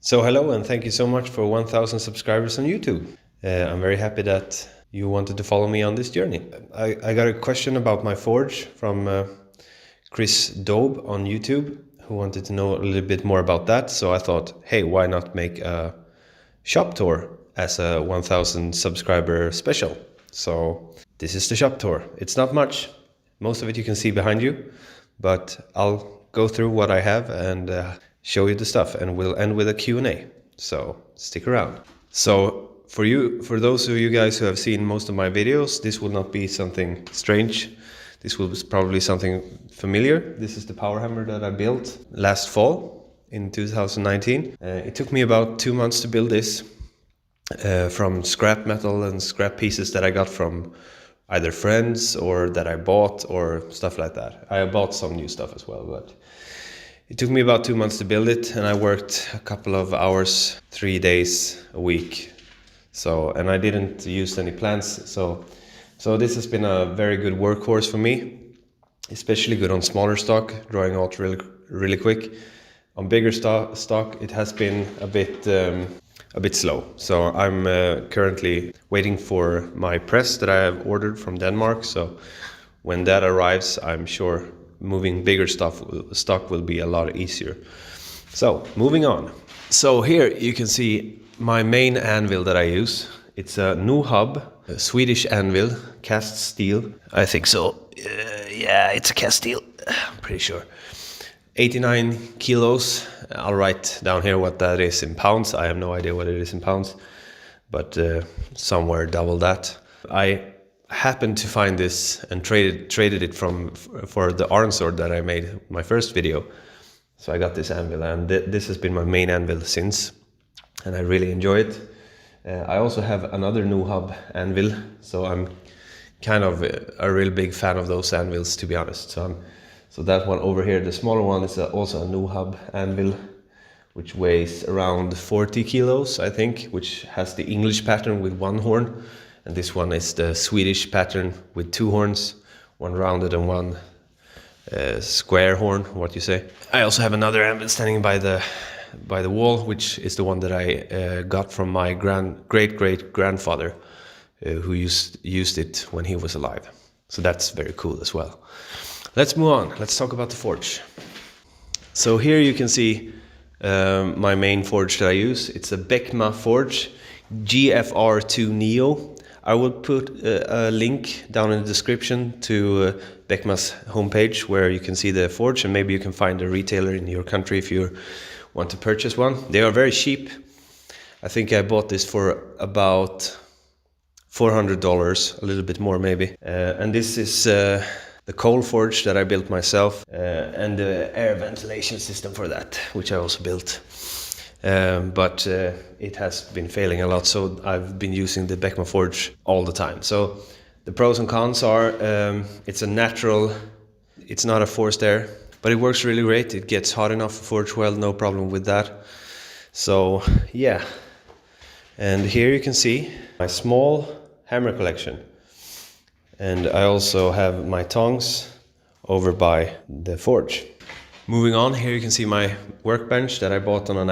So hello and thank you so much for 1000 subscribers on YouTube. I'm very happy that you wanted to follow me on this journey. I got a question about my forge from Chris Daube on YouTube, who wanted to know a little bit more about that. So I thought, hey, why not make a shop tour as a 1000 subscriber special? So this is the shop tour. It's not much. Most of it you can see behind you, but I'll go through what I have and show you the stuff, and we'll end with a Q&A. So stick around. So for those of you guys who have seen most of my videos, this will not be something strange. This will be probably something familiar. This is the power hammer that I built last fall in 2019. It took me about 2 months to build this from scrap metal and scrap pieces that I got from either friends or that I bought or stuff like that. I bought some new stuff as well, but it took me about 2 months to build it, and I worked a couple of hours, 3 days a week. And I didn't use any plants, so this has been a very good workhorse for me, especially good on smaller stock, drawing out really quick. On bigger stock, it has been a bit slow. So I'm currently waiting for my press that I have ordered from Denmark. So when that arrives, I'm sure moving bigger stock will be a lot easier. So moving on. So here you can see my main anvil that I use. It's a Nuhub, a Swedish anvil, cast steel. I think so. Yeah, it's a cast steel. I'm pretty sure. 89 kilos. I'll write down here what that is in pounds. I have no idea what it is in pounds, but somewhere double that. I happened to find this and traded it for the iron sword that I made my first video. So I got this anvil, and this has been my main anvil since, and I really enjoy it. I also have another Nuhub anvil, so I'm kind of a real big fan of those anvils, to be honest. So that one over here, the smaller one, is also a Nuhub anvil, which weighs around 40 kilos, I think, which has the English pattern with one horn. And this one is the Swedish pattern with 2 horns, one rounded and one square horn, what you say. I also have another anvil standing by the wall, which is the one that I got from my great-great-grandfather, who used it when he was alive. So that's very cool as well. Let's move on. Let's talk about the forge. So here you can see my main forge that I use. It's a becma forge, GFR2 Neo. I will put a link down in the description to becma's homepage where you can see the forge, and maybe you can find a retailer in your country if you want to purchase one. They are very cheap. I think I bought this for about $400, a little bit more maybe. And this is the coal forge that I built myself, and the air ventilation system for that, which I also built. But it has been failing a lot, so I've been using the becma forge all the time. So the pros and cons are, it's a natural, it's not a forced air, but it works really great. It gets hot enough for forge weld, no problem with that. So yeah, and here you can see my small hammer collection. And I also have my tongs over by the forge. Moving on, here you can see my workbench that I bought on an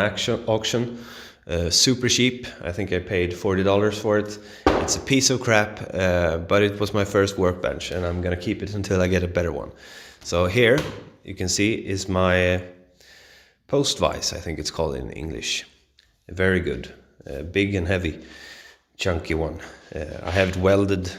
auction. Super cheap. I think I paid $40 for it. It's a piece of crap, but it was my first workbench, and I'm gonna keep it until I get a better one. So here you can see is my post vise, I think it's called in English. Very good, big and heavy, chunky one. I have it welded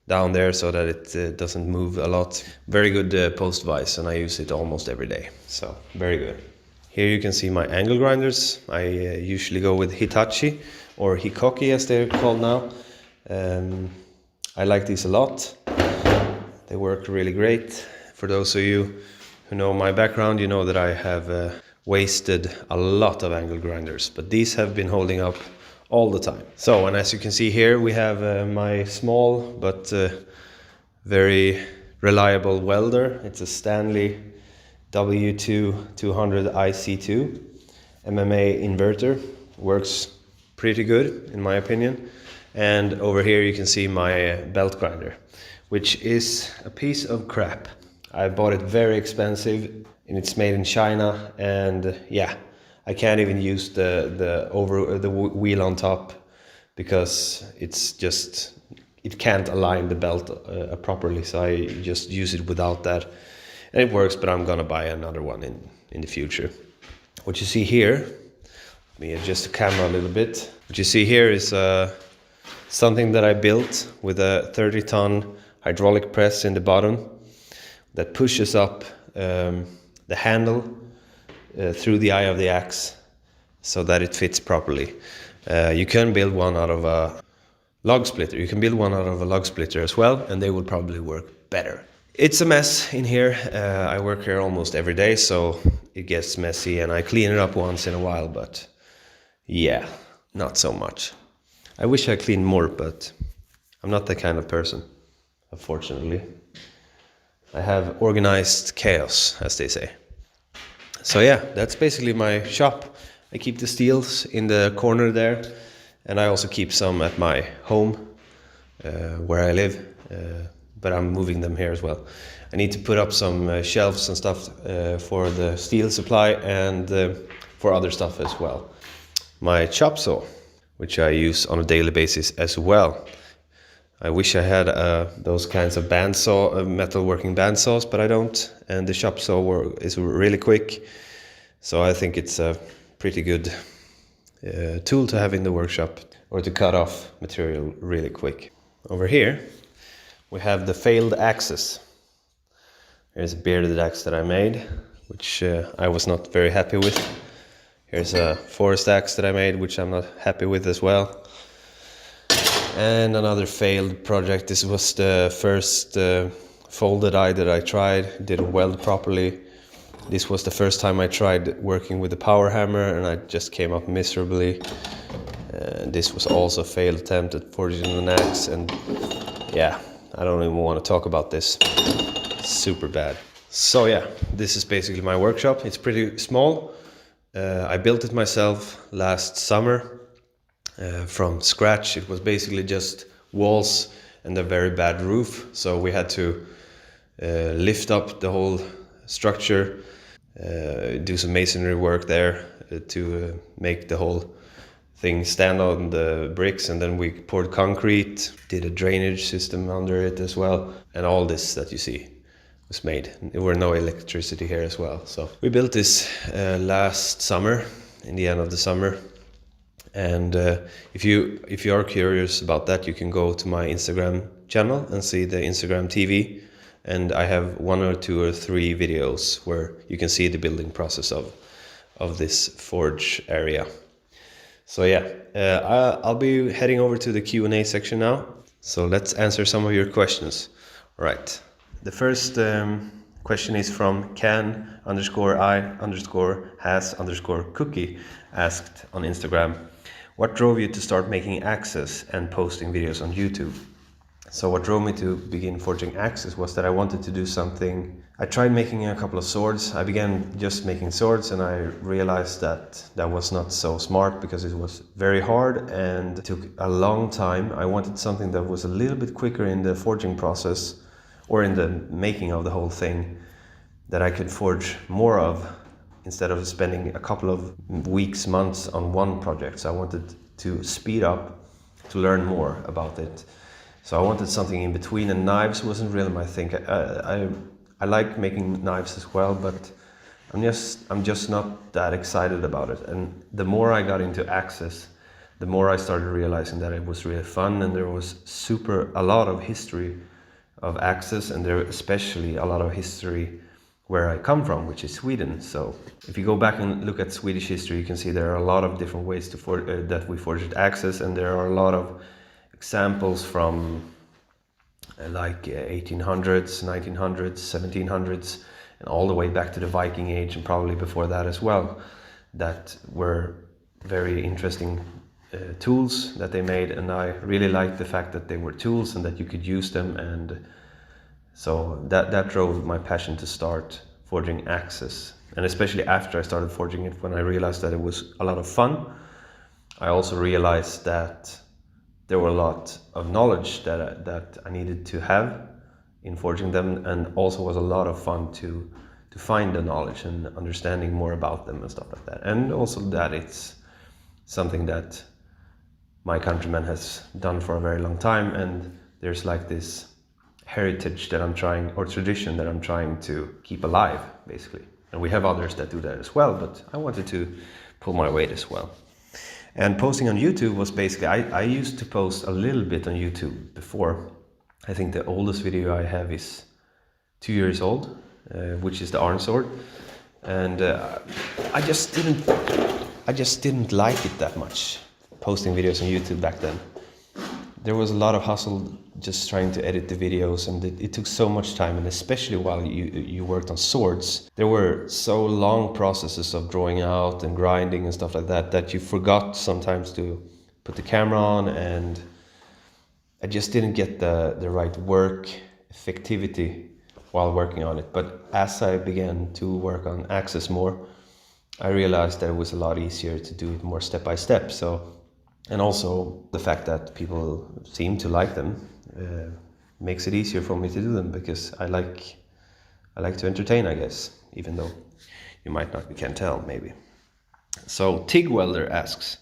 down there so that it doesn't move a lot. Very good post vise, and I use it almost every day, so very good. Here you can see my angle grinders. I usually go with Hitachi or Hikoki as they're called now. I like these a lot. They work really great. For those of you who know my background, you know that I have wasted a lot of angle grinders, but these have been holding up all the time. So, and as you can see here, we have my small but very reliable welder. It's a Stanley W2 IC2 MMA inverter. Works pretty good in my opinion. And over here you can see my belt grinder, which is a piece of crap. I bought it very expensive, and it's made in China, and yeah, I can't even use the wheel on top because it can't align the belt properly. So I just use it without that, and it works. But I'm gonna buy another one in the future. What you see here, let me adjust the camera a little bit. What you see here is something that I built with a 30-ton hydraulic press in the bottom that pushes up the handle through the eye of the axe so that it fits properly. You can build one out of a log splitter. You can build one out of a log splitter as well, and they will probably work better. It's a mess in here. I work here almost every day, so it gets messy, and I clean it up once in a while, but yeah, not so much. I wish I cleaned more, but I'm not that kind of person, unfortunately. I have organized chaos, as they say. So yeah, that's basically my shop. I keep the steels in the corner there, and I also keep some at my home where I live, but I'm moving them here as well. I need to put up some shelves and stuff for the steel supply and for other stuff as well. My chop saw, which I use on a daily basis as well. I wish I had those kinds of bandsaw, metalworking bandsaws, but I don't. And the chop saw is really quick, so I think it's a pretty good tool to have in the workshop, or to cut off material really quick. Over here, we have the failed axes. Here's a bearded axe that I made, which I was not very happy with. Here's a forest axe that I made, which I'm not happy with as well. And another failed project. This was the first folded eye that I tried, didn't weld properly. This was the first time I tried working with a power hammer, and I just came up miserably. This was also a failed attempt at forging an axe, and yeah, I don't even want to talk about this. It's super bad. So yeah, this is basically my workshop. It's pretty small. I built it myself last summer from scratch. It was basically just walls and a very bad roof, so we had to lift up the whole structure, do some masonry work there to make the whole thing stand on the bricks, and then we poured concrete, did a drainage system under it as well, and all this that you see was made. There were no electricity here as well, so we built this last summer, in the end of the summer. And if you are curious about that, you can go to my Instagram channel and see the Instagram TV, and I have 1 or 2 or 3 videos where you can see the building process of this forge area. So yeah, I'll be heading over to the Q&A section now. So let's answer some of your questions. All right. The first question is from can_I_has_cookie, asked on Instagram. What drove you to start making axes and posting videos on YouTube? So what drove me to begin forging axes was that I wanted to do something. I tried making a couple of swords. I began just making swords, and I realized that that was not so smart because it was very hard and it took a long time. I wanted something that was a little bit quicker in the forging process, or in the making of the whole thing, that I could forge more of instead of spending a couple of weeks, months on one project. So I wanted to speed up, to learn more about it. So I wanted something in between, and knives wasn't really my thing. I like making knives as well, but I'm just not that excited about it. And the more I got into axes, the more I started realizing that it was really fun, and there was a lot of history of axes, and there especially a lot of history where I come from, which is Sweden. So if you go back and look at Swedish history, you can see there are a lot of different ways that we forged axes, and there are a lot of examples from like 1800s, 1900s, 1700s, and all the way back to the Viking Age, and probably before that as well, that were very interesting tools that they made. And I really liked the fact that they were tools and that you could use them, and so that drove my passion to start forging axes. And especially after I started forging it, when I realized that it was a lot of fun, I also realized that there were a lot of knowledge that I needed to have in forging them, and also was a lot of fun to to find the knowledge and understanding more about them and stuff like that. And also that it's something that my countrymen has done for a very long time, and there's like this heritage that I'm trying, or tradition that I'm trying to keep alive, basically. And we have others that do that as well, but I wanted to pull my weight as well. And posting on YouTube was basically, I used to post a little bit on YouTube before. I think the oldest video I have is 2 years old, which is the Arn sword. And I just didn't like it that much, posting videos on YouTube back then. There was a lot of hustle just trying to edit the videos, and it took so much time, and especially while you worked on swords, there were so long processes of drawing out and grinding and stuff like that, that you forgot sometimes to put the camera on, and I just didn't get the right work effectivity while working on it. But as I began to work on axes more, I realized that it was a lot easier to do it more step by step. So, and also the fact that people seem to like them makes it easier for me to do them, because I like to entertain, I guess, even though you can't tell maybe. So Tig Welder asks,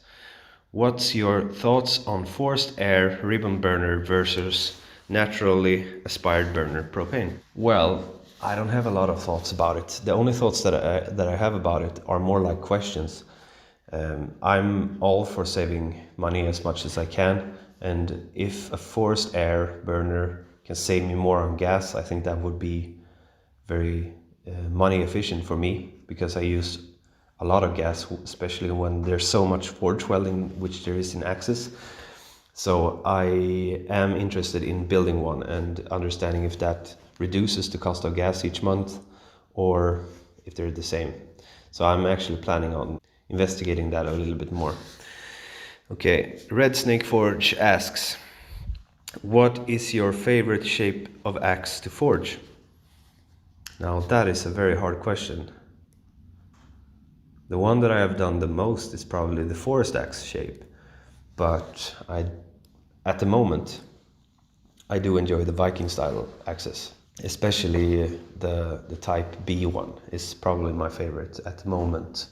what's your thoughts on forced air ribbon burner versus naturally aspired burner propane? Well, I don't have a lot of thoughts about it. The only thoughts that I have about it are more like questions. I'm all for saving money as much as I can, and if a forced air burner can save me more on gas, I think that would be very money efficient for me, because I use a lot of gas, especially when there's so much forge welding, which there is in axes. So I am interested in building one and understanding if that reduces the cost of gas each month or if they're the same. So I'm actually planning on investigating that a little bit more. Okay, Red Snake Forge asks, what is your favorite shape of axe to forge? Now that is a very hard question. The one that I have done the most is probably the forest axe shape, but at the moment I do enjoy the Viking style axes, especially the type B one is probably my favorite at the moment.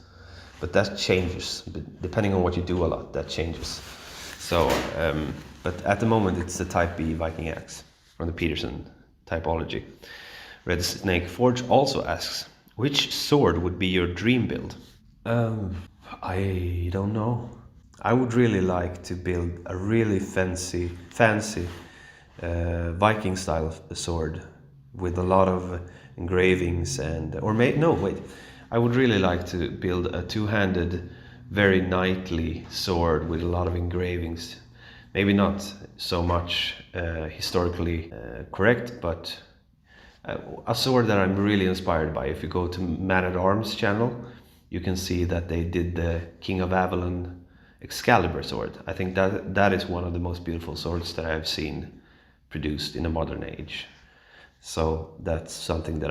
But that changes, depending on what you do a lot, that changes. So, but at the moment it's the Type B Viking axe from the Peterson typology. Red Snake Forge also asks, which sword would be your dream build? I don't know. I would really like to build a really fancy Viking style sword with a lot of engravings I would really like to build a two-handed, very knightly sword with a lot of engravings. Maybe not so much historically correct, but a sword that I'm really inspired by. If you go to Man at Arms channel, you can see that they did the King of Avalon Excalibur sword. I think that is one of the most beautiful swords that I have seen produced in a modern age. So that's something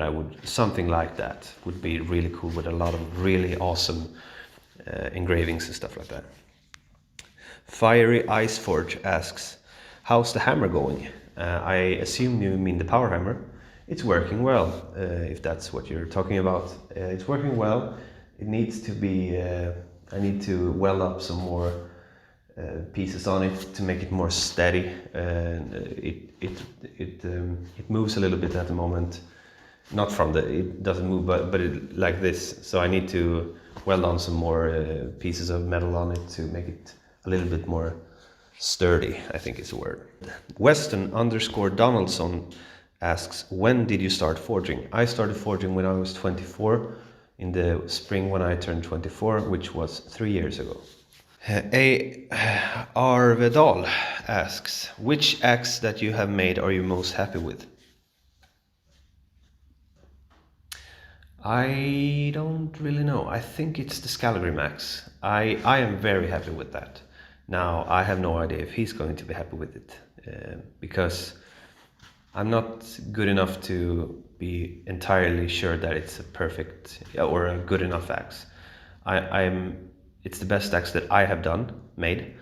something like that would be really cool, with a lot of really awesome engravings and stuff like that. Fiery Ice Forge asks, how's the hammer going? I assume you mean the power hammer. It's working well, if that's what you're talking about. It's working well. It needs to be, I need to weld up some more pieces on it to make it more steady. It moves a little bit at the moment. Not from it doesn't move, but like this. So I need to weld on some more pieces of metal on it to make it a little bit more sturdy, I think is the word. Weston_Donaldson asks, when did you start forging? I started forging when I was 24, in the spring when I turned 24, which was 3 years ago. A.R. Vedal asks, which axe that you have made are you most happy with? I don't really know. I think it's the Scalgrim axe. I am very happy with that. Now, I have no idea if he's going to be happy with it, because I'm not good enough to be entirely sure that it's a perfect or a good enough axe. It's the best axe that I have made,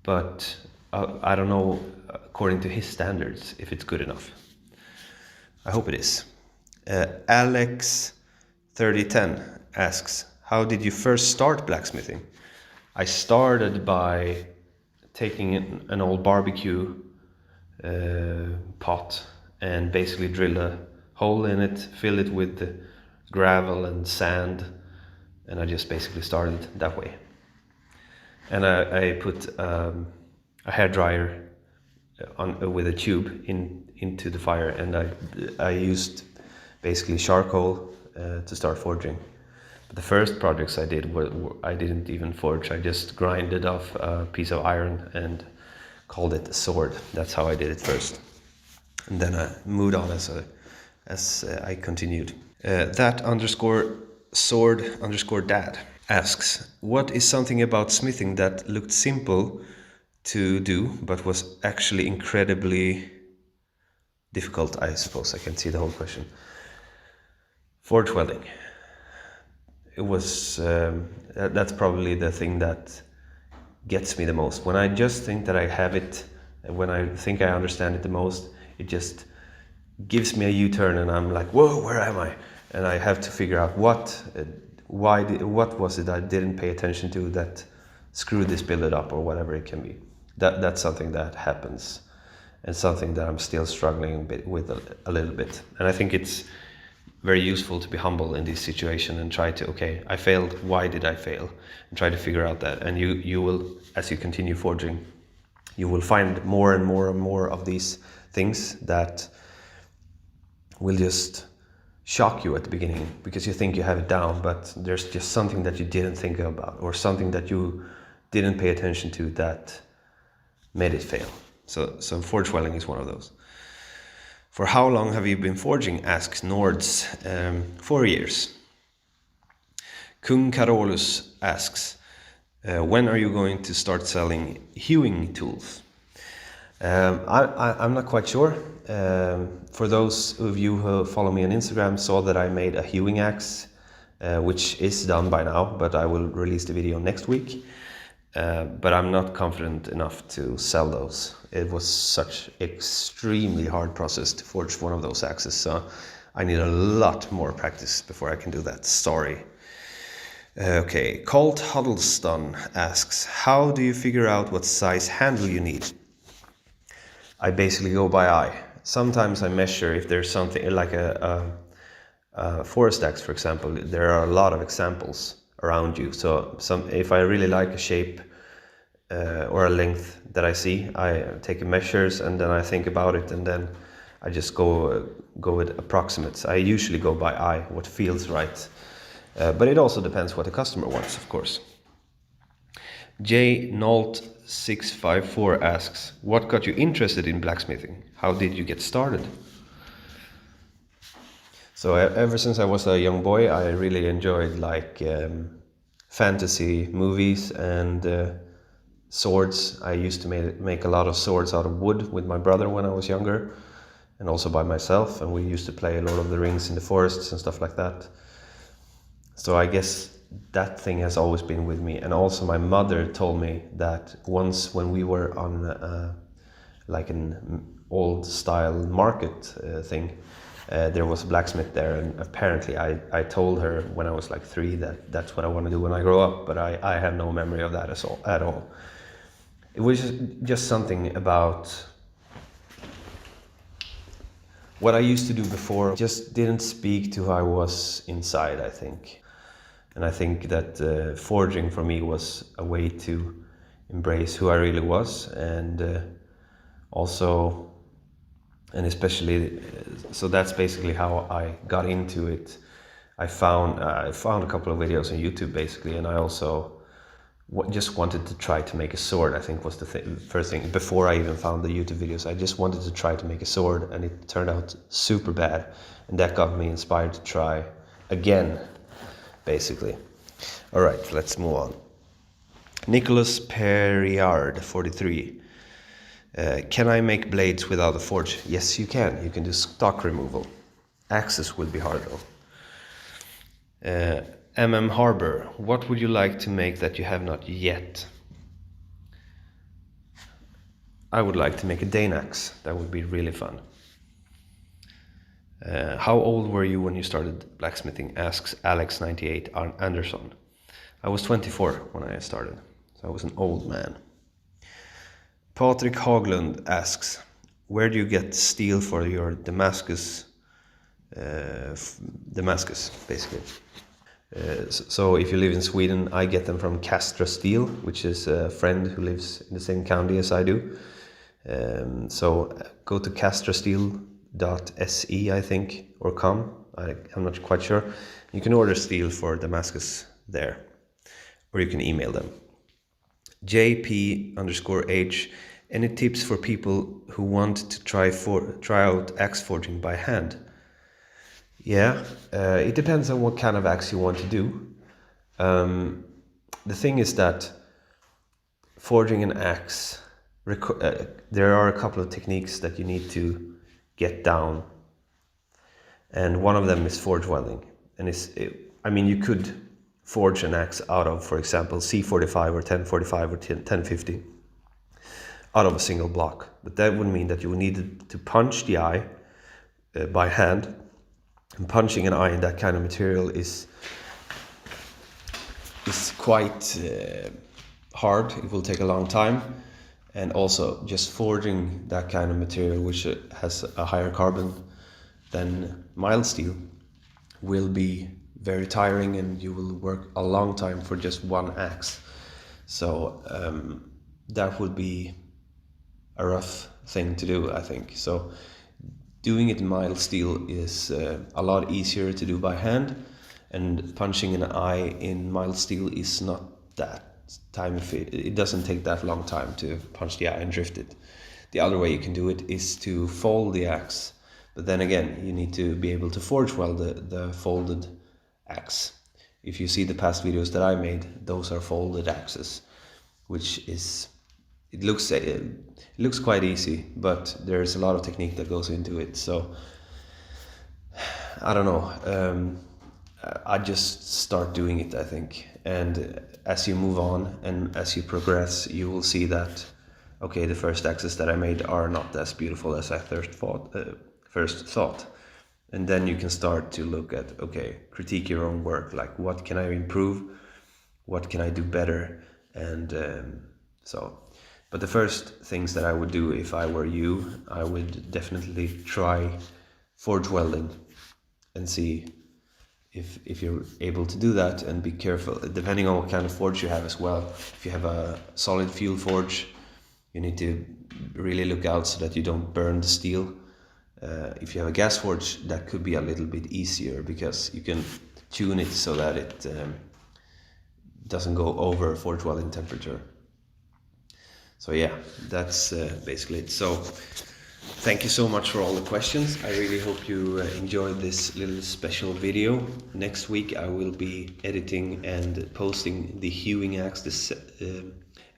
but I don't know according to his standards if it's good enough. I hope it is. Alex 3010 asks, how did you first start blacksmithing? I started by taking an old barbecue pot and basically drill a hole in it, fill it with the gravel and sand, and I just basically started that way. And I put a hairdryer on with a tube into the fire, and I used basically charcoal to start forging. But the first projects I did were I didn't even forge. I just grinded off a piece of iron and called it a sword. That's how I did it first, and then I moved on as I continued. That underscore sword underscore dad asks, what is something about smithing that looked simple to do but was actually incredibly difficult? I suppose I can see the whole question. Forge welding. It was that's probably the thing that gets me the most. When I just think that I have it, when I think I understand it the most, it just gives me a U-turn, and I'm like, whoa, where am I? And I have to figure out what was it I didn't pay attention to that screwed this billet up, or whatever it can be. That's something that happens, and something that I'm still struggling with a little bit. And I think it's very useful to be humble in this situation and try to, okay, I failed, why did I fail? And try to figure out that. And you will, as you continue forging, you will find more and more and more of these things that will just shock you at the beginning, because you think you have it down, but there's just something that you didn't think about, or something that you didn't pay attention to that made it fail. So forge welding is one of those. For how long have you been forging? Asks Nords. 4 years. Kung Carolus asks, when are you going to start selling hewing tools? I'm not quite sure. For those of you who follow me on Instagram saw that I made a hewing axe, which is done by now, but I will release the video next week. But I'm not confident enough to sell those. It was such extremely hard process to forge one of those axes, so I need a lot more practice before I can do that. Sorry. Okay, Colt Huddleston asks, how do you figure out what size handle you need? I basically go by eye. Sometimes I measure if there's something like a forest axe, for example. There are a lot of examples around you. So if I really like a shape or a length that I see, I take measures, and then I think about it, and then I just go with approximates. I usually go by eye, what feels right. But it also depends what the customer wants, of course. J Nolt 654 asks, what got you interested in blacksmithing? How did you get started? So ever since I was a young boy, I really enjoyed like fantasy movies and swords. I used to make a lot of swords out of wood with my brother when I was younger, and also by myself, and we used to play Lord of the Rings in the forests and stuff like that. So I guess that thing has always been with me. And also my mother told me that once when we were on like an old style market thing, there was a blacksmith there, and apparently I told her when I was like 3 that that's what I want to do when I grow up, but I have no memory of that at all. It was just something about what I used to do before just didn't speak to who I was inside, I think. And I think that forging for me was a way to embrace who I really was, and also, and especially, so that's basically how I got into it. I found a couple of videos on YouTube basically, and I also just wanted to try to make a sword. I think was the first thing before I even found the YouTube videos. I just wanted to try to make a sword, and it turned out super bad, and that got me inspired to try again, basically. All right, let's move on. Nicholas Perriard, 43. Can I make blades without a forge? Yes, you can. You can do stock removal. Axes would be hard though. Harbor, what would you like to make that you have not yet? I would like to make a Dane axe. That would be really fun. How old were you when you started blacksmithing? Asks Alex98 Anderson. I was 24 when I started, so I was an old man. Patrik Haglund asks, where do you get steel for your Damascus, basically? So if you live in Sweden, I get them from Castra Steel, which is a friend who lives in the same county as I do. So go to castrasteel.se, I think, or com. I'm not quite sure. You can order steel for Damascus there, or you can email them. JP_H, any tips for people who want to try out axe forging by hand? Yeah, it depends on what kind of axe you want to do. The thing is that forging an axe, there are a couple of techniques that you need to get down, and one of them is forge welding. And you could forge an axe out of, for example, C45 or 1045 or 1050 out of a single block, but that would mean that you would need to punch the eye by hand, and punching an eye in that kind of material is quite hard. It will take a long time, and also just forging that kind of material, which has a higher carbon than mild steel, will be very tiring, and you will work a long time for just one axe. So that would be a rough thing to do, I think. So doing it in mild steel is a lot easier to do by hand, and punching an eye in mild steel is not that it doesn't take that long time to punch the eye and drift it. The other way you can do it is to fold the axe, but then again you need to be able to forge weld the folded axe. If you see the past videos that I made, those are folded axes, which is, it looks quite easy, but there's a lot of technique that goes into it. So I don't know, I just start doing it, I think, and as you move on and as you progress, you will see that, okay, the first axes that I made are not as beautiful as I first thought. And then you can start to look at, okay, critique your own work, like what can I improve, what can I do better, and but the first things that I would do if I were you, I would definitely try forge welding and see if you're able to do that, and be careful, depending on what kind of forge you have as well. If you have a solid fuel forge, you need to really look out so that you don't burn the steel. If you have a gas forge, that could be a little bit easier, because you can tune it so that it doesn't go over forge welding temperature. So yeah, that's basically it. So thank you so much for all the questions. I really hope you enjoyed this little special video. Next week I will be editing and posting the hewing axe, this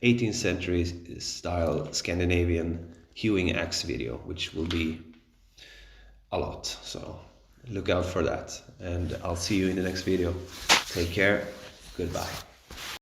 18th century style Scandinavian hewing axe video, which will be a lot. So look out for that, and I'll see you in the next video. Take care. Goodbye.